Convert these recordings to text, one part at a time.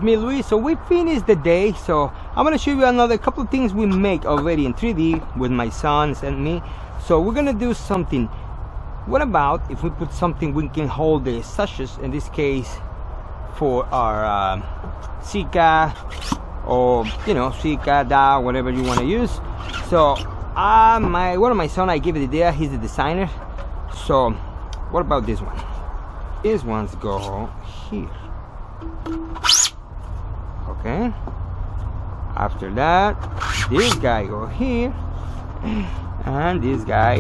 Me Luis, so we finished the day, so I'm gonna show you another couple of things we make already in 3D with my sons and me. So we're gonna do something. What about if we put something we can hold the sashes, in this case for our Sika, or you know, Sika, Da, whatever you want to use. So one of my son, I gave it the idea, he's the designer. So what about this one? These ones go here. Okay, after that this guy go here and this guy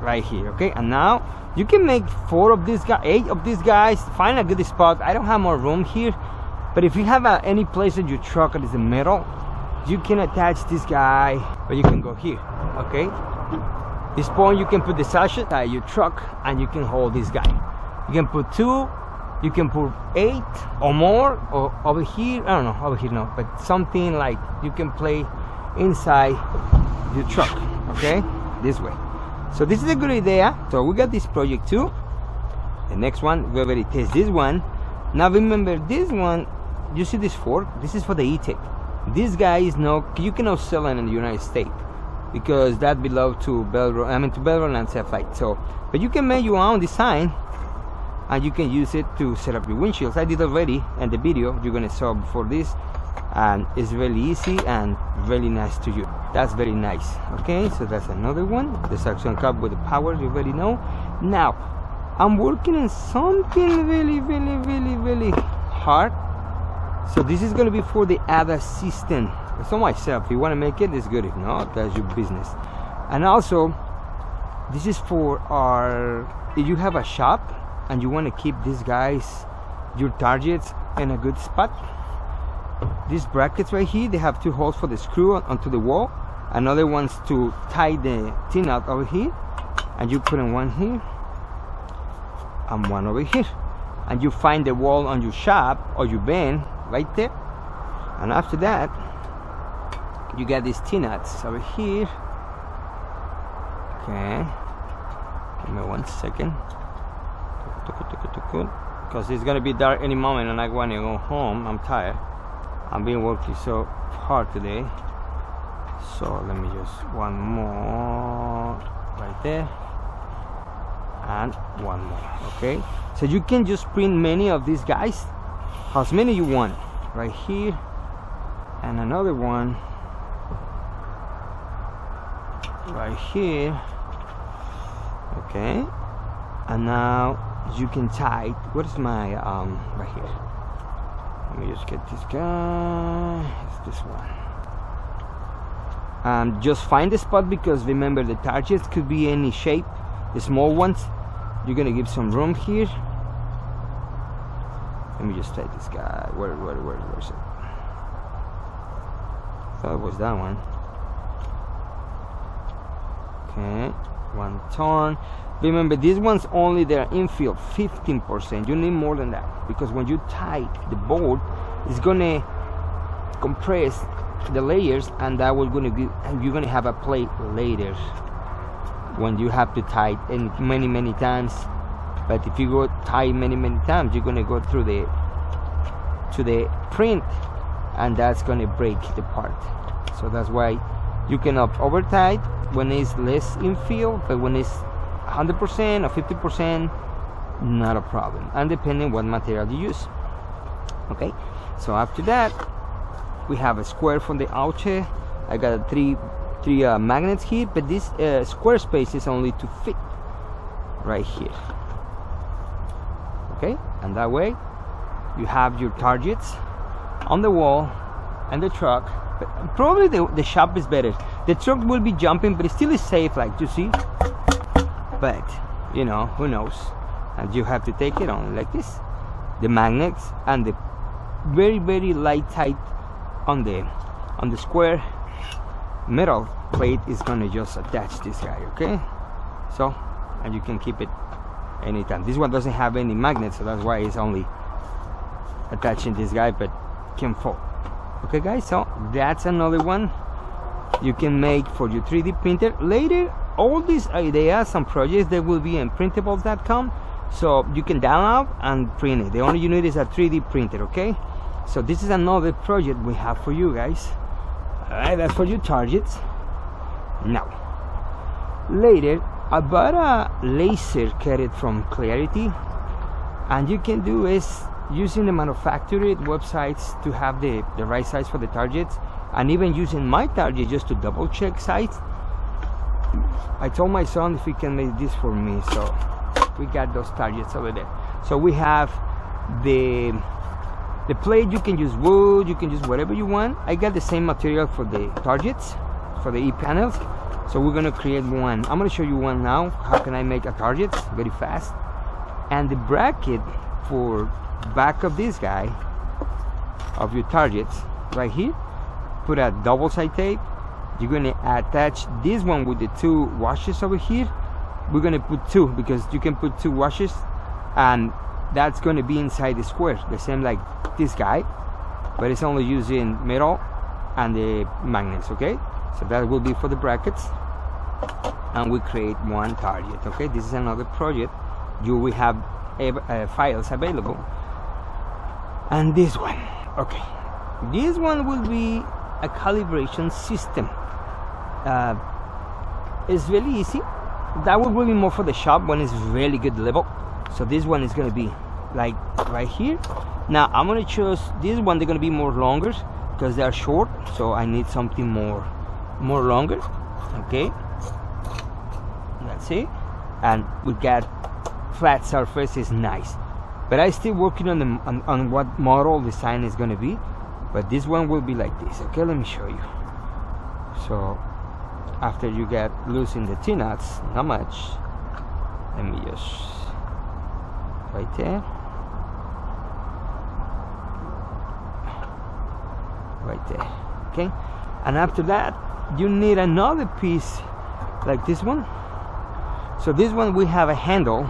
right here. Okay, and now you can make 4 of these guys, 8 of these guys. Find a good spot. I don't have more room here, but if you have any place in your truck that is in the middle, you can attach this guy, but you can go here. Okay, this point you can put the sachet at your truck and you can hold this guy. You can put 2, you can put 8 or more, or over here, I don't know, over here no, but something like you can play inside your truck. Okay, this way. So this is a good idea. So we got this project too. The next one, we already test this one. Now remember this one, you see this fork, this is for the e-tech. This guy is no, you cannot sell it in the United States because that belongs to Belron and stuff like so. But you can make your own design and you can use it to set up your windshields. I did already in the video you're gonna saw before this, and it's really easy and really nice to use. That's very nice. Okay, so that's another one. The suction cup with the power, you already know. Now I'm working on something really hard. So this is gonna be for the other system. It's not myself. If you want to make it, it's good. If not, that's your business. And also this is for our, if you have a shop and you want to keep these guys, your targets, in a good spot, these brackets right here, they have 2 holes for the screw onto the wall, another one's to tie the tin out over here, and you put in one here and one over here, and you find the wall on your shop or your van right there. And after that you got these T-nuts over here. Okay, give me 1 second, because it's gonna be dark any moment and I want to go home. I'm tired, I've been working so hard today. So let me just one more right there and one more. Okay, so you can just print many of these guys, as many you want, right here, and another one right here. Okay, and now you can tie, what is my right here, let me just get this guy, it's this one. Just find the spot, because remember the targets could be any shape. The small ones, you're gonna give some room here. Let me just take this guy. Where's it? Thought it was that one. Okay, 1 ton. Remember, these ones only they're infill 15%. You need more than that, because when you tie the board, it's gonna compress the layers, and that will gonna be, and you're gonna have a plate later when you have to tie it many times. But if you go tie many times, you're gonna go through the print, and that's gonna break the part. So that's why you cannot over tie when it's less infill, but when it's 100% or 50%, not a problem, and depending what material you use. Okay, so after that we have a square from the outer. I got three magnets here, but this square space is only to fit right here. Okay, and that way you have your targets on the wall and the truck. But probably the shop is better. The truck will be jumping, but it still is safe, like you see. But you know, who knows? And you have to take it on like this. The magnets and the very light tight on the square metal plate is gonna just attach this guy. Okay, so, and you can keep it anytime. This one doesn't have any magnets, so that's why it's only attaching this guy, but can fold. Okay guys, so that's another one you can make for your 3D printer later. All these ideas and projects, they will be in printables.com, so you can download and print it. The only you need is a 3D printer. Okay, So this is another project we have for you guys. Alright, that's for your targets. Now, later I bought a laser cutted from Clarity, and you can do is using the manufactured websites to have the right size for the targets, and even using my target just to double check size. I told my son if he can make this for me, so we got those targets over there. So we have the plate. You can use wood, you can use whatever you want. I got the same material for the targets, for the e-panels. So we're gonna create one. I'm gonna show you one now. How can I make a target very fast? And the bracket for back of this guy, of your targets, right here, put a double side tape. You're gonna attach this one with the two washes over here. We're gonna put two because you can put two washes, and that's gonna be inside the square, the same like this guy, but it's only using metal and the magnets. Okay, so that will be for the brackets, and we create one target. Okay, this is another project. You will have files available. And this one, okay, this one will be a calibration system. It's really easy. That will be more for the shop when it's really good level. So this one is going to be like right here. Now I'm going to choose this one. They're going to be more longer because they are short, so I need something more longer. Okay, that's it. And we got flat surface, is nice, but I still working on what model design is going to be. But this one will be like this. Okay, let me show you. So after you get loosen the T-nuts, not much, let me just right there, right there. Okay, and after that you need another piece like this one. So this one we have a handle.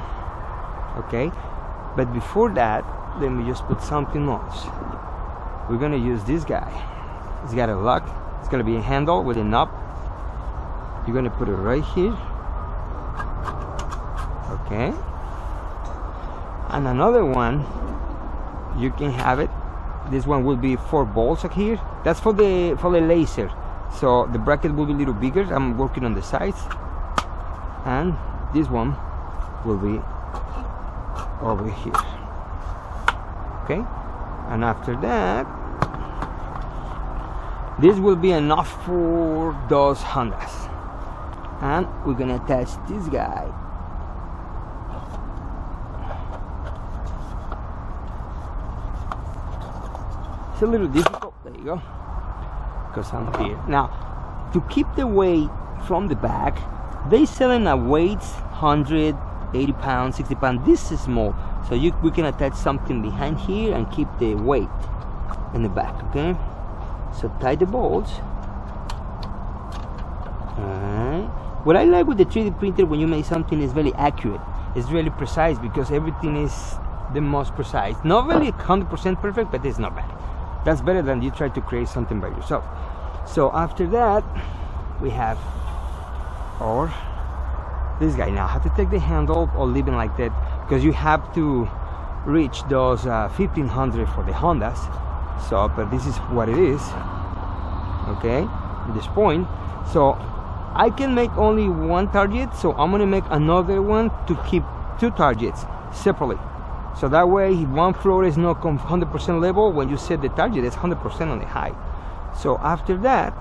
Okay, but before that, let me just put something else. We're gonna use this guy. It's got a lock. It's gonna be a handle with a knob. You're gonna put it right here. Okay, and another one, you can have it. This one will be 4 bolts here. That's for the laser. So the bracket will be a little bigger. I'm working on the sides, and this one will be over here. Okay, and after that, this will be enough for those Hondas, and we're gonna attach this guy. It's a little difficult. There you go, because I'm here now. To keep the weight from the back, they selling a weight 180 pounds, 60 pounds. This is small, so we can attach something behind here and keep the weight in the back. Okay, so tie the bolts. Alright. What I like with the 3D printer, when you make something, is very accurate. It's really precise because everything is the most precise. Not really 100% perfect, but it's not bad. That's better than you try to create something by yourself. So after that, we have this guy. Now I have to take the handle or leave it like that because you have to reach those 1500 for the Hondas. So, but this is what it is. Okay, at this point, so I can make only one target, so I'm gonna make another one to keep 2 targets separately. So that way, one floor is not 100% level. When you set the target, it's 100% on the height. So after that,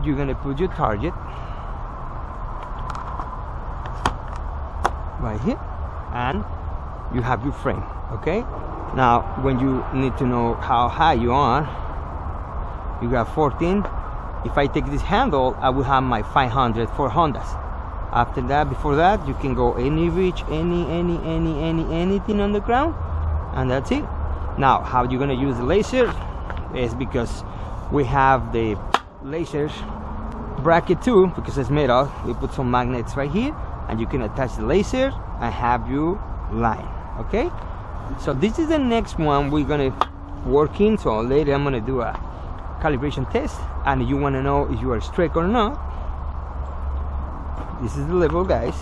you're gonna put your target right here, and you have your frame. Okay, now when you need to know how high you are, you got 14. If I take this handle, I will have my 500 for Hondas. After that, before that, you can go any reach, anything on the ground, and that's it. Now, how you're gonna use the laser is because we have the laser bracket too, because it's metal. We put some magnets right here, and you can attach the laser and have your line. Okay, so this is the next one we're gonna work in. So later I'm gonna do a calibration test, and you want to know if you are straight or not. This is the level, guys.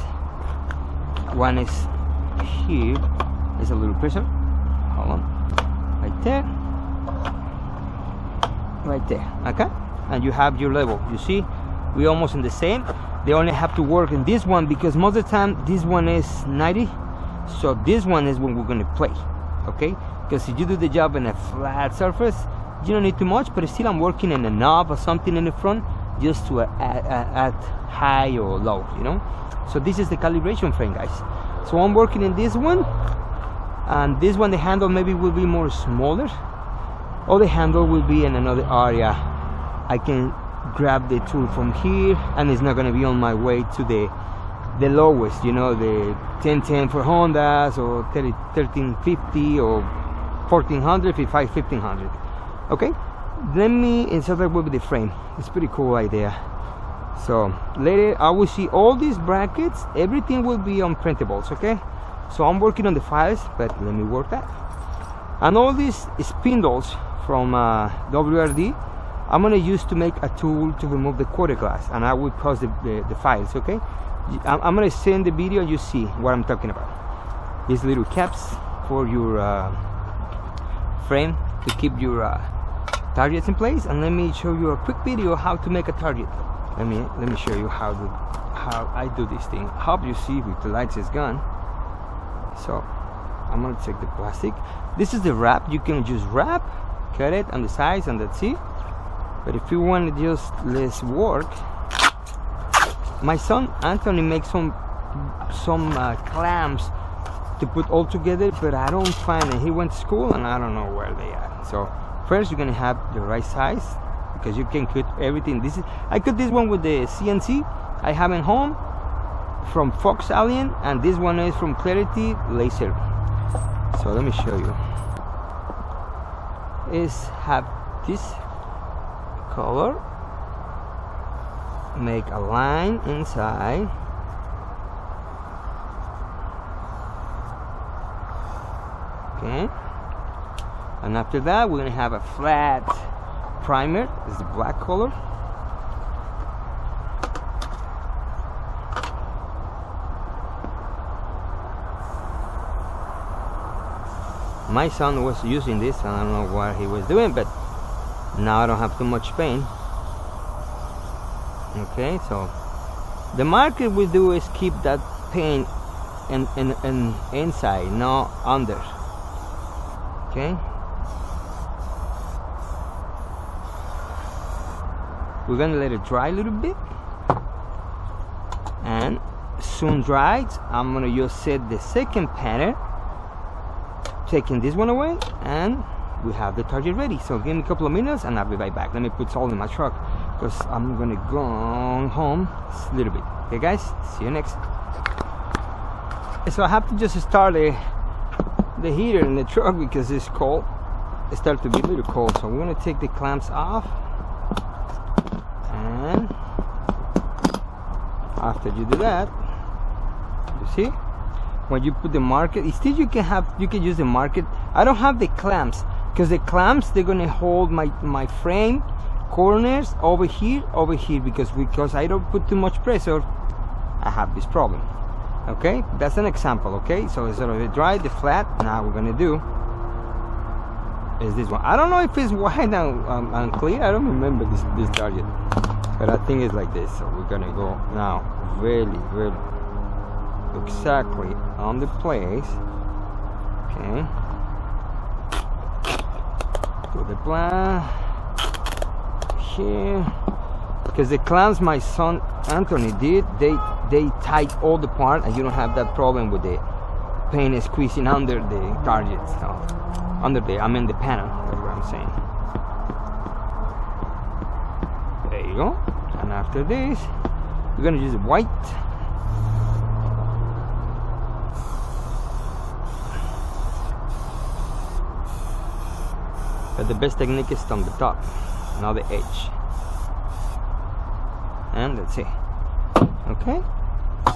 One is here. It's a little pressure. Hold on. right there, right there. Okay, and you have your level. You see, we almost in the same. They only have to work in this one because most of the time this one is 90, so this one is when we're going to play. Okay, because if you do the job in a flat surface, you don't need too much, but still I'm working in a knob or something in the front just to add high or low, you know. So this is the calibration frame, guys. So I'm working in this one, and this one the handle maybe will be more smaller, or the handle will be in another area. I can grab the tool from here, and it's not going to be on my way to the lowest, you know, the 1010 for Hondas, or 1350 or 1400, 1500. Okay, let me insert that with the frame. It's pretty cool idea. So later I will see all these brackets, everything will be on printables. Okay, so I'm working on the files, but let me work that. And all these spindles from WRD I'm going to use to make a tool to remove the quarter glass, and I will post the files. Okay, I'm going to send the video and you see what I'm talking about. These little caps for your frame to keep your targets in place. And let me show you a quick video how to make a target. Let me show you how I do this thing. Hope you see with the lights is gone. So I'm going to take the plastic. This is the wrap. You can just wrap, cut it on the sides, and that's it. But if you want to just less work, my son Anthony makes some clamps to put all together, but I don't find it. He went to school and I don't know where they are. So first you're gonna have the right size, because you can cut everything. I cut this one with the CNC I have at home from Fox Alien, and this one is from Clarity Laser. So let me show you. Have this color, make a line inside, okay, and after that we're gonna have a flat primer. This is the black color. My son was using this, and I don't know what he was doing, but now I don't have too much pain. Okay, so the marker we do is keep that paint in inside, not under. Okay, we're gonna let it dry a little bit, and soon dried, I'm gonna just set the second pattern, taking this one away, and we have the target ready. So give me a couple of minutes and I'll be right back. Let me put salt in my truck because I'm gonna go home a little bit. Okay guys, see you next. So I have to just start the heater in the truck because it's cold. It started to be a little cold, so we're gonna take the clamps off, and after you do that, you see, when you put the market, instead you can use the market. I don't have the clamps because the clamps, they're gonna hold my frame corners over here because I don't put too much pressure, I have this problem. Okay, that's an example. Okay, so instead of the dry, the flat, now we're gonna do is this one. I don't know if it's wide and clear. I don't remember this target, but I think it's like this. So we're gonna go now really exactly on the place. Okay, put the plan here, because the clamps my son Anthony did, they tied all the part, and you don't have that problem with the paint squeezing under the target. So under the, I mean the panel, that's what I'm saying. There you go. And after this, we're gonna use white. But the best technique is on the top, not the edge. And that's it. Okay,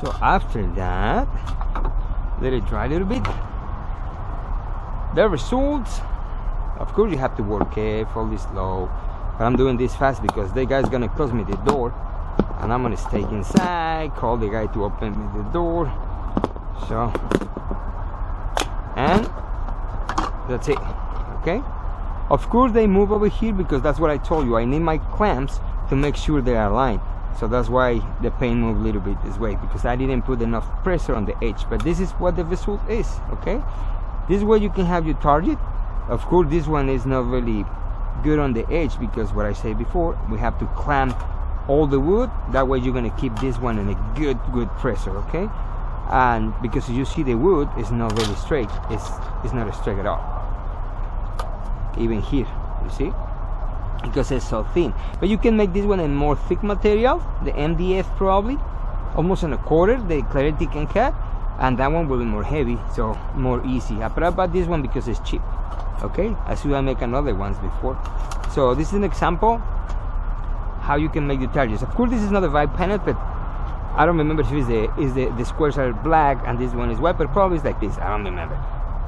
so after that, let it dry a little bit. The results, of course you have to work carefully, slow, but I'm doing this fast because the guy's gonna close me the door, and I'm gonna stay inside, call the guy to open me the door. So, and that's it. okay? Of course they move over here because that's what I told you. I need my clamps to make sure they are aligned. So that's why the paint moved a little bit this way, because I didn't put enough pressure on the edge. But this is what the result is, okay? This is where you can have your target. Of course this one is not really good on the edge because what I said before, we have to clamp all the wood. That way you're going to keep this one in a good pressure, okay? And because you see the wood is not really straight, it's not straight at all, even here, you see, because it's so thin. But you can make this one in more thick material, the MDF probably almost in a quarter, the clarity can cut, and that one will be more heavy, so more easy. I bought this one because it's cheap, okay? I should have make another ones before. So this is an example how you can make the targets. Of course this is not a white panel, but I don't remember if the squares are black and this one is white, but probably it's like this, I don't remember.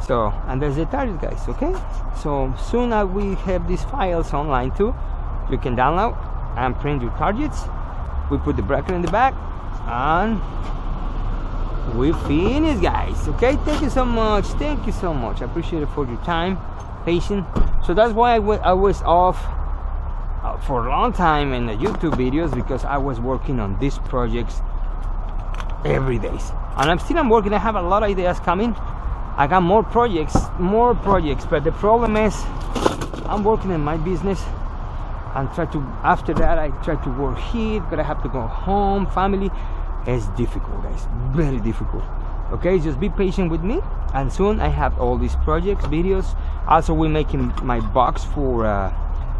So, and there's the target, guys, okay? So soon as we have these files online too, you can download and print your targets. We put the bracket in the back and we finish, guys, okay? Thank you so much, I appreciate it for your time, patience. So that's why I was off for a long time in the YouTube videos, because I was working on these projects every day, and I'm working. I have a lot of ideas coming. I got more projects, but the problem is I'm working in my business and after that I try to work here, but I have to go home, family. It's difficult, guys, very difficult, okay? Just be patient with me, and soon I have all these projects, videos. Also we're making my box for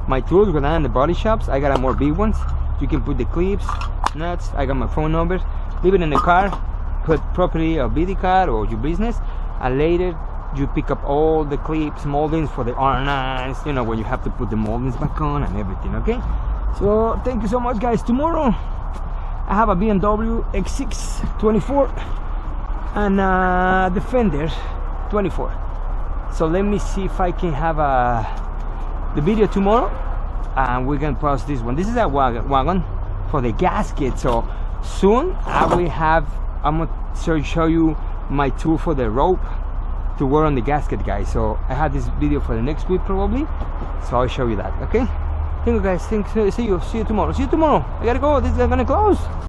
my tools when I'm in the body shops. I got more big ones. You can put the clips, nuts. I got my phone number. Leave it in the car. Put property of Vidriokar or your business, and later you pick up all the clips, moldings for the R9s. You know, when you have to put the moldings back on and everything. Okay. So thank you so much, guys. Tomorrow I have a BMW X6 24 and Defender 24. So let me see if I can have the video tomorrow, and we can post this one. This is a wagon for the gasket. So soon I'm gonna show you my tool for the rope to wear on the gasket, guys. So I have this video for the next week probably, so I'll show you that. Okay, thank you, guys. See you tomorrow. I gotta go. This is gonna close.